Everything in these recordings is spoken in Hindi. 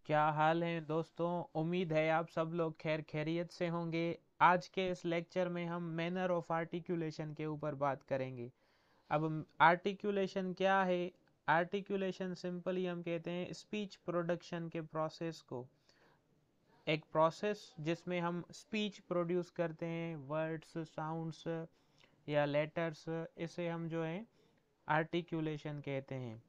क्या हाल है दोस्तों। उम्मीद है आप सब लोग खैर खैरियत से होंगे। आज के इस लेक्चर में हम मैनर ऑफ आर्टिकुलेशन के ऊपर बात करेंगे। अब आर्टिकुलेशन क्या है? आर्टिकुलेशन सिंपली हम कहते हैं स्पीच प्रोडक्शन के प्रोसेस को, एक प्रोसेस जिसमें हम स्पीच प्रोड्यूस करते हैं, वर्ड्स, साउंड्स या लेटर्स, इसे हम जो है आर्टिकुलेशन कहते हैं।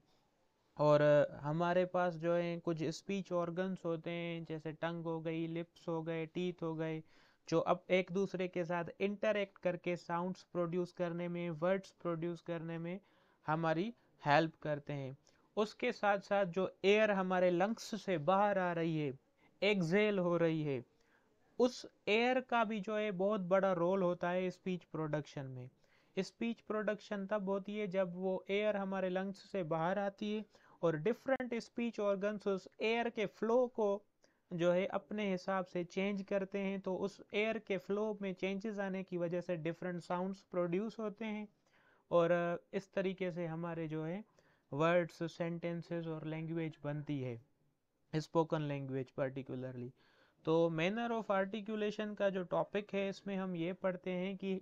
और हमारे पास जो है कुछ स्पीच ऑर्गन्स होते हैं, जैसे टंग हो गई, लिप्स हो गए, टीथ हो गए, जो अब एक दूसरे के साथ इंटरेक्ट करके साउंड्स प्रोड्यूस करने में, वर्ड्स प्रोड्यूस करने में हमारी हेल्प करते हैं। उसके साथ साथ जो एयर हमारे लंग्स से बाहर आ रही है, एक्सेल हो रही है, उस एयर का भी जो है बहुत बड़ा रोल होता है स्पीच प्रोडक्शन में। स्पीच प्रोडक्शन तब होती है जब वो एयर हमारे लंग्स से बाहर आती है और डिफरेंट स्पीच ऑर्गन्स उस एयर के फ्लो को जो है अपने हिसाब से चेंज करते हैं। तो उस एयर के फ्लो में चेंजेस आने की वजह से डिफरेंट साउंड्स प्रोड्यूस होते हैं। और इस तरीके से हमारे जो है वर्ड्स, सेंटेंसेस और लैंग्वेज बनती है, स्पोकन लैंग्वेज पर्टिकुलरली। तो मैनर ऑफ आर्टिकुलेशन का जो टॉपिक है, इसमें हम ये पढ़ते हैं कि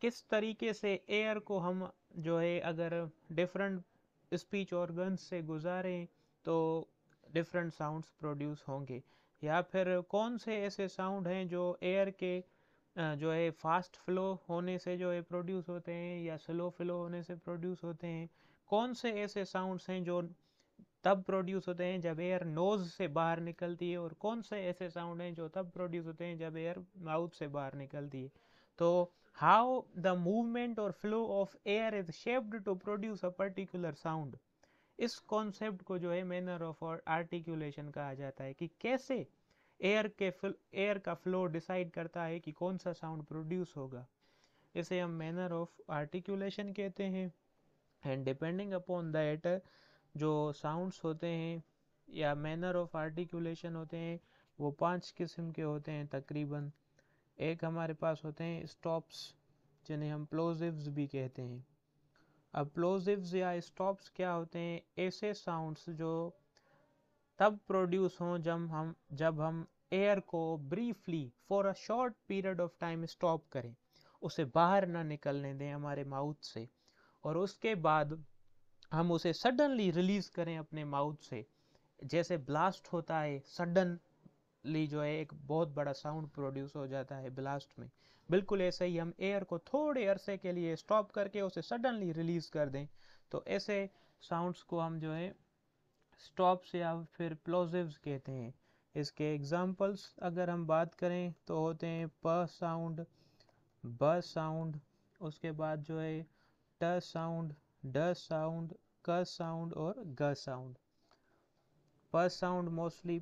किस तरीके से एयर को हम जो है अगर डिफरेंट स्पीच ऑर्गन्स से गुजारें तो डिफरेंट साउंड्स प्रोड्यूस होंगे, या फिर कौन से ऐसे साउंड हैं जो एयर के जो है फास्ट फ्लो होने से जो है प्रोड्यूस होते हैं या स्लो फ्लो होने से प्रोड्यूस होते हैं। कौन से ऐसे साउंड्स हैं जो तब प्रोड्यूस होते हैं जब एयर नोज से बाहर निकलती है, और कौन से ऐसे साउंड हैं जो तब प्रोड्यूस होते हैं जब एयर माउथ से बाहर निकलती है। तो हाउ द मूवमेंट और flow of air is shaped to produce a particular sound, इस कॉन्सेप्ट को जो है मैनर ऑफ आर्टिकुलेशन कहा जाता है, कि कैसे एयर का फ्लो डिसाइड करता है कि कौन सा साउंड प्रोड्यूस होगा। इसे हम मैनर ऑफ आर्टिकुलेशन कहते हैं। एंड डिपेंडिंग अपॉन दैट, जो साउंड्स होते हैं या मैनर ऑफ आर्टिकुलेशन होते हैं, वो 5 किस्म के होते हैं तकरीबन। एक हमारे पास होते हैं स्टॉप्स, जिन्हें हम प्लोजिव्स भी कहते हैं। अब प्लोजिव्स या स्टॉप्स क्या होते हैं? ऐसे साउंड्स जो तब प्रोड्यूस हों जब हम एयर को briefly for a short period of time stop करें, उसे बाहर ना निकलने दें हमारे माउथ से, और उसके बाद हम उसे सडनली रिलीज करें अपने माउथ से। जैसे ब्लास्ट होता है, सडनली जो है एक बहुत बड़ा साउंड प्रोड्यूस हो जाता है ब्लास्ट में, बिल्कुल ऐसे ही हम एयर को थोड़े अरसे के लिए स्टॉप करके उसे सडनली रिलीज कर दें। तो ऐसे साउंड्स को हम जो है स्टॉप्स या फिर प्लोजिव्स कहते हैं। इसके एग्जांपल्स अगर हम बात करें तो होते हैं प साउंड, ब साउंड, उसके बाद जो है ट साउंड, ड साउंड, क साउंड और ग साउंड। प साउंड मोस्टली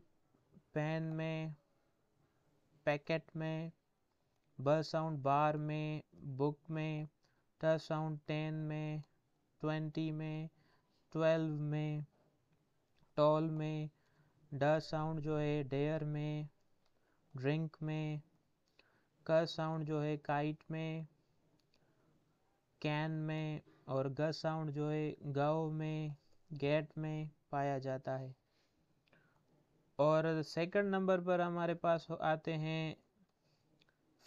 पेन में, पैकेट में, ब साउंड बार में, बुक में, ट साउंड 10 में, 20 में, 12 में, टॉल में, ड साउंड जो है डेयर में, ड्रिंक में, क साउंड जो है काइट में, कैन में, और ग साउंड जो है गव में, गेट में पाया जाता है। और सेकंड नंबर पर हमारे पास आते हैं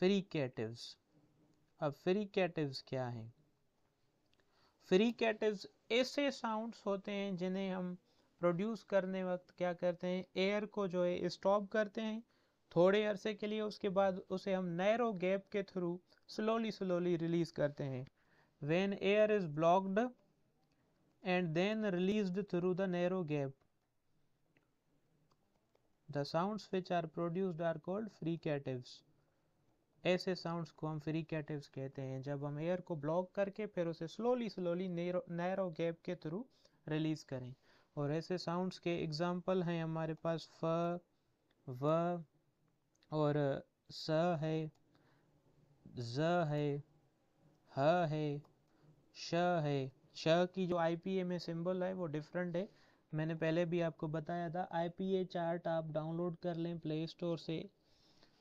फ्रीकेटिव्स। अब फ्रीकेटिव्स क्या हैं? फ्रीकेटिव्स ऐसे साउंड्स होते हैं जिन्हें हम प्रोड्यूस करने वक्त क्या करते हैं, एयर को जो है स्टॉप करते हैं थोड़े अरसे के लिए, उसके बाद उसे हम नैरो गैप के थ्रू स्लोली स्लोली रिलीज करते हैं। When air is blocked and then released through the narrow gap, the sounds which are produced are called fricatives। ऐसे साउंड्स को हम फ्रीकेटिव्स कहते हैं जब हम एयर को ब्लॉक करके फिर उसे स्लोली स्लोली नैरो गैप के थ्रू रिलीज करें। और ऐसे साउंड्स के एग्जांपल हैं हमारे पास फ, व, और स है, ज है, ह है, श है। श की जो आईपीए में सिंबल है वो डिफरेंट है। मैंने पहले भी आपको बताया था, आईपीए चार्ट आप डाउनलोड कर लें प्ले स्टोर से,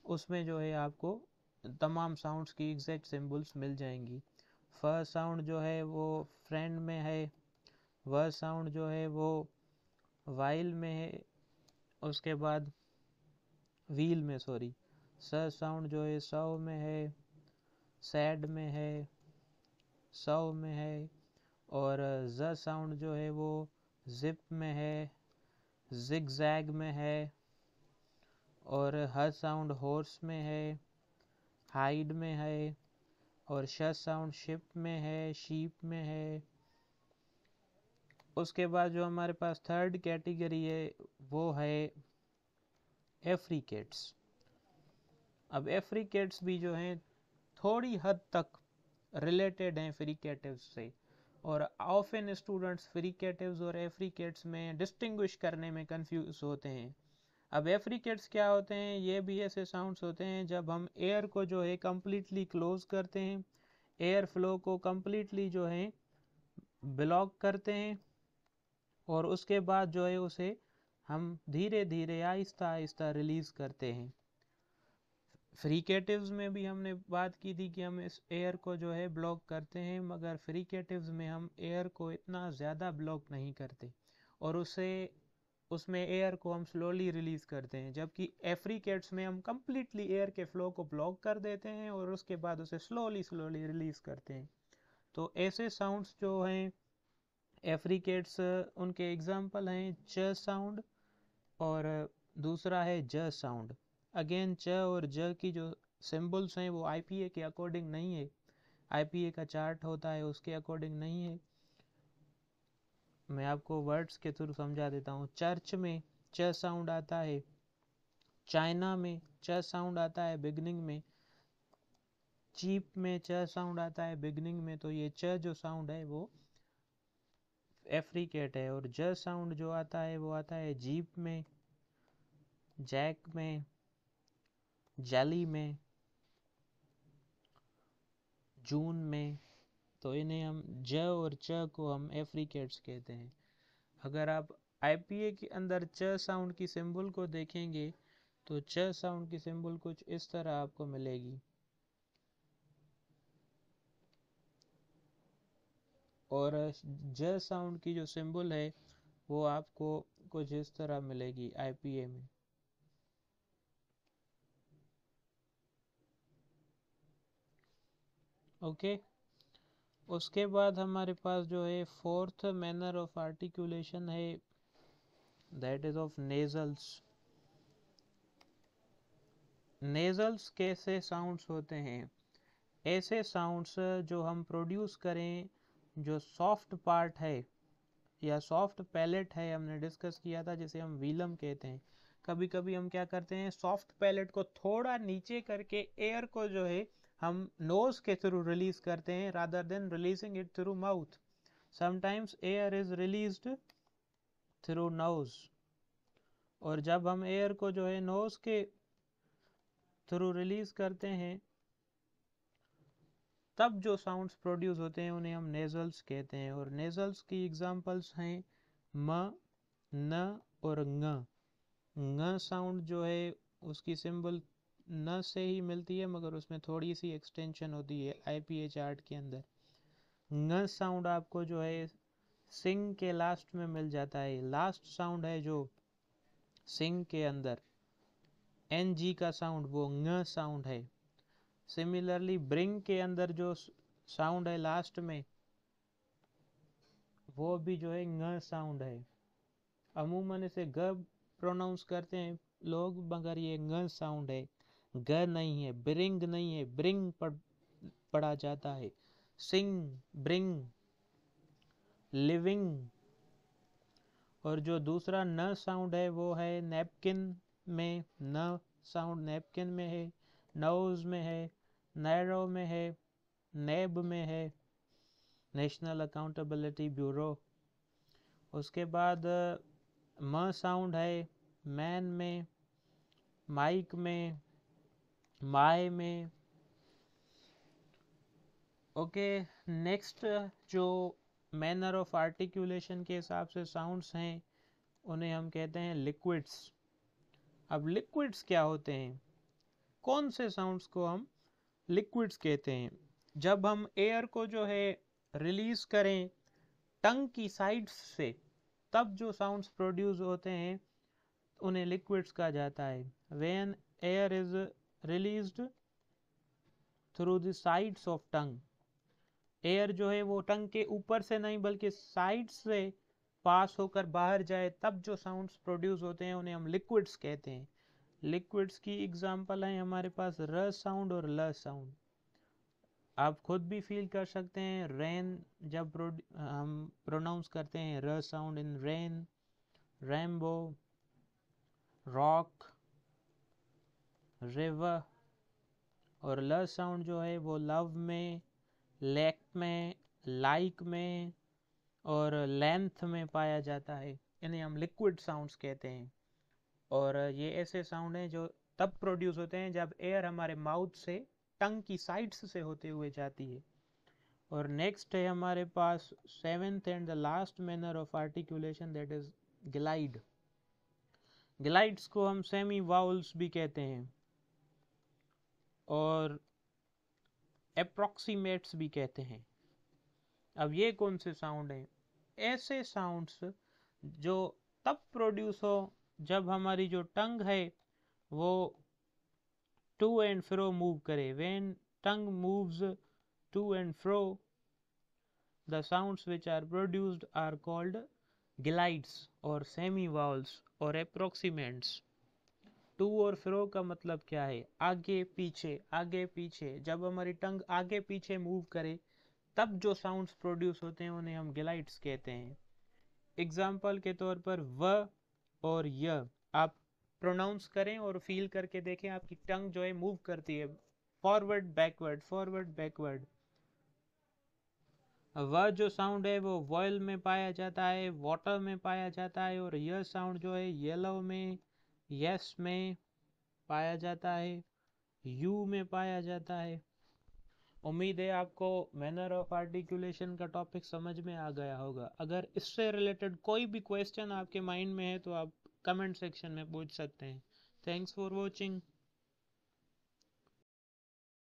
उसमें जो है आपको तमाम साउंड्स की एग्जैक्ट सिंबल्स मिल जाएंगी। फ साउंड जो है वो फ्रेंड में है, व साउंड जो है वो वाइल में है, उसके बाद व्हील में सॉरी स साउंड जो है सौ में है, सैड में है, सौ में है, और ज साउंड जो है वो जिप में है, जिगजैग में है, और ह साउंड हॉर्स में है, हाइड में है, और श साउंड शिप में है, शीप में है। उसके बाद जो हमारे पास थर्ड कैटेगरी है वो है एफ्रिकेट्स। अब एफ्रिकेट्स भी जो हैं थोड़ी हद तक रिलेटेड हैं फ्रिकेटिव्स से, और ऑफन स्टूडेंट्स फ्रिकेटिव्स और एफ्रिकेट्स में डिस्टिंग्विश करने में कंफ्यूज होते हैं। अब एफ्रिकेट्स क्या होते हैं? ये भी ऐसे साउंड्स होते हैं जब हम एयर को जो है कम्प्लीटली क्लोज करते हैं, एयर फ्लो को कम्प्लीटली जो है ब्लॉक करते हैं, और उसके बाद जो है उसे हम धीरे धीरे आहिस्ता आहिस्ता रिलीज करते हैं। फ्रिकेटिव्स में भी हमने बात की थी कि हम इस एयर को जो है ब्लॉक करते हैं, मगर फ्रिकेटिव्स में हम एयर को इतना ज़्यादा ब्लॉक नहीं करते, और उसमें एयर को हम स्लोली रिलीज करते हैं। जबकि एफ्रिकेट्स में हम कम्प्लीटली एयर के फ्लो को ब्लॉक कर देते हैं और उसके बाद उसे स्लोली स्लोली रिलीज करते हैं। तो ऐसे साउंड्स जो हैं एफ्रिकेट्स, उनके एग्जाम्पल हैं च साउंड, और दूसरा है ज साउंड। अगेन च और ज की जो सिंबल्स हैं वो आईपीए के अकॉर्डिंग नहीं है, आईपीए का चार्ट होता है उसके अकॉर्डिंग नहीं है। मैं आपको वर्ड्स के थ्रू समझा देता हूँ। चर्च में च साउंड आता है, चाइना में च साउंड आता है बिगनिंग में, चीप में च साउंड आता है बिगनिंग में। तो ये च जो साउंड है वो एफ्रिकेट है, और ज साउंड जो आता है वो आता है जीप में, जैक में, जैली में, जून में। तो इन्हें हम ज और च को हम एफ्रिकेट्स कहते हैं। अगर आप आईपीए के अंदर च साउंड की सिंबल को देखेंगे तो च साउंड की सिंबल कुछ इस तरह आपको मिलेगी, और ज साउंड की जो सिंबल है वो आपको कुछ इस तरह मिलेगी आईपीए में। ओके। उसके बाद हमारे पास जो है फोर्थ मैनर ऑफ आर्टिकुलेशन है, that is of nasals. Nasals कैसे साउंड्स होते हैं? ऐसे साउंड्स जो हम प्रोड्यूस करें, जो सॉफ्ट पार्ट है या सॉफ्ट पैलेट है, हमने डिस्कस किया था, जिसे हम व्हीलम कहते हैं। कभी कभी हम क्या करते हैं, सॉफ्ट पैलेट को थोड़ा नीचे करके एयर को जो है हम नोज के थ्रू रिलीज करते हैं rather than releasing it through mouth. Sometimes air is released through nose, और जब हम एयर को जो है नोज के थ्रू रिलीज करते हैं तब जो साउंड्स प्रोड्यूस होते हैं उन्हें हम नेजल्स कहते हैं। और नेजल्स की एग्जांपल्स हैं म, न और ङ। ङ साउंड जो है उसकी सिंबल न से ही मिलती है, मगर उसमें थोड़ी सी एक्सटेंशन होती है आईपीए चार्ट के अंदर। ङ साउंड आपको जो है सिंग के लास्ट में मिल जाता है, लास्ट साउंड है जो सिंग के अंदर एन जी का साउंड वो ङ साउंड है। सिमिलरली ब्रिंग के अंदर जो साउंड है लास्ट में वो भी जो है ङ साउंड है। अमूमन इसे ग प्रोनाउंस करते हैं लोग, मगर ये ङ साउंड है, ग नहीं है, ब्रिंग नहीं है, ब्रिंग पढ़ा जाता है। सिंग, ब्रिंग, लिविंग। और जो दूसरा न साउंड है वो है नैपकिन में, न साउंड नैपकिन में है, नोज में है, नैरो में है, नेब में है, नेशनल अकाउंटेबिलिटी ब्यूरो। उसके बाद म साउंड है मैन में, माइक में, माय में। ओके। नेक्स्ट जो मैनर ऑफ आर्टिकुलेशन के हिसाब से साउंड्स हैं उन्हें हम कहते हैं लिक्विड्स। अब लिक्विड्स क्या होते हैं? कौन से साउंड्स को हम लिक्विड्स कहते हैं? जब हम एयर को जो है रिलीज करें टंग की साइड्स से तब जो साउंड्स प्रोड्यूस होते हैं उन्हें लिक्विड्स कहा जाता है। When air is released through the sides of tongue, air जो है वो टंग के ऊपर से नहीं बल्कि साइड से पास होकर बाहर जाए तब जो साउंड्स प्रोड्यूस होते हैं उन्हें हम लिक्विड्स कहते हैं। लिक्विड्स की एग्जांपल है हमारे पास र साउंड और ल साउंड। आप खुद भी फील कर सकते हैं रेन जब हम प्रोनाउंस करते हैं र sound in rain, rainbow, rock, river, और ल साउंड जो है वो लव में, लेक में, लाइक में और लेंथ में पाया जाता है। इन्हें हम लिक्विड साउंड्स कहते हैं। और ये ऐसे साउंड हैं जो तब प्रोड्यूस होते हैं जब एयर हमारे माउथ से टंग की साइड्स से होते हुए जाती है। और नेक्स्ट है हमारे पास seventh and the last manner of articulation, that is glide. Glides को हम सेमी वाउल्स भी कहते हैं और अप्रॉक्सीमेट्स भी कहते हैं। अब ये कौन से साउंड हैं? ऐसे साउंड्स जो तब प्रोड्यूस हो जब हमारी जो टंग है वो टू एंड फ्रो मूव करे। When tongue moves to and fro, the sounds which are produced are called glides और सेमी वाउल्स और अप्रोक्सीमेंट्स। टू और फ्रो का मतलब क्या है? आगे पीछे, आगे पीछे। जब हमारी टंग आगे पीछे मूव करे तब जो साउंड्स प्रोड्यूस होते हैं उन्हें हम ग्लाइड्स कहते हैं। एग्जाम्पल के तौर पर व और य आप प्रोनाउंस करें और फील करके देखें, आपकी टंग जो है मूव करती है फॉरवर्ड बैकवर्ड, फॉरवर्ड बैकवर्ड। व जो साउंड है वो वॉयल में पाया जाता है, वाटर में पाया जाता है, और यह साउंड जो है येलो में, यस में पाया जाता है, यू में पाया जाता है। उम्मीद है आपको मैनर ऑफ आर्टिकुलेशन का टॉपिक समझ में आ गया होगा। अगर इससे रिलेटेड कोई भी क्वेश्चन आपके माइंड में है तो आप कमेंट सेक्शन में पूछ सकते हैं। Thanks for watching.